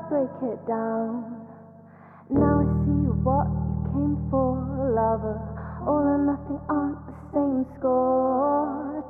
break it down. Now I see what you came for, lover. All or nothing aren't the same score.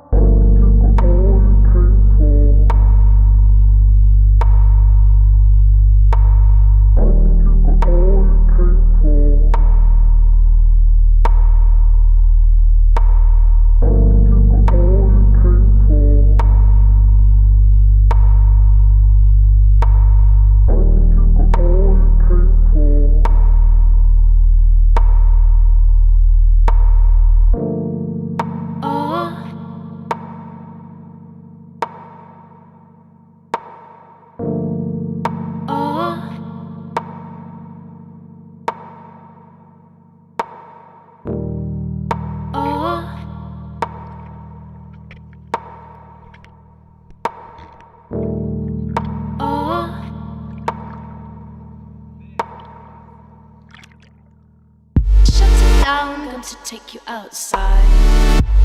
I'm going to take you outside,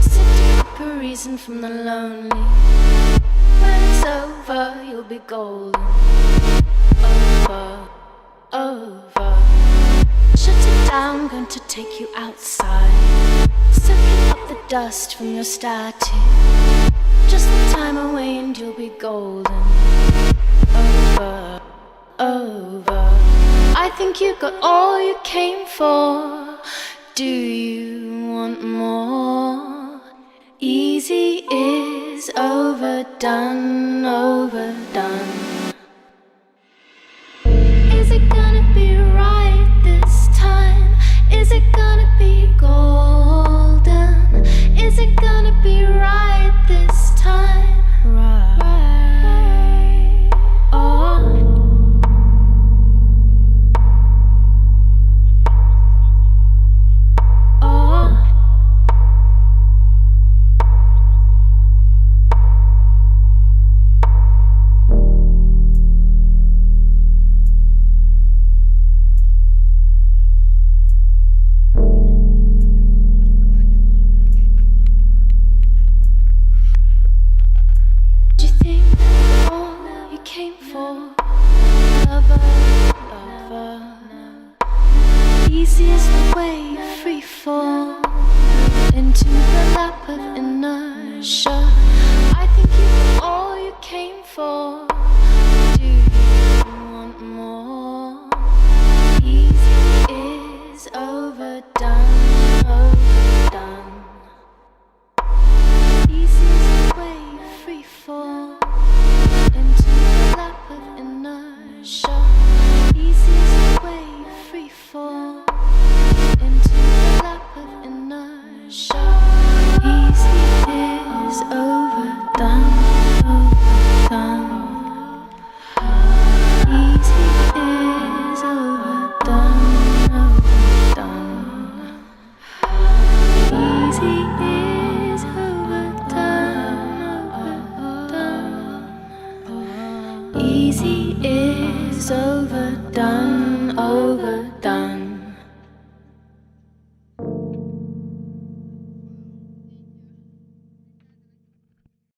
setting up a reason from the lonely. When it's over, you'll be golden. Over, over. Shut it down, going to take you outside, soaking up the dust from your statue. Just the time away and you'll be golden. Over, over. I think you got all you came for. Do you want more? Easy is overdone, overdone. Is it gonna be right this time? Is it gonna be golden? Is it gonna be right this time? Right. Oh. Easy is the way free fall into the lap of inertia. I think you got all you came for. Do you want more? Easy is overdone, overdone. Easy is the way free fall into the lap of inertia. Easy is the way free fall into the lap of inertia. Easy is overdone, overdone. Easy is overdone, overdone. Easy is overdone, overdone. Easy is overdone, overdone.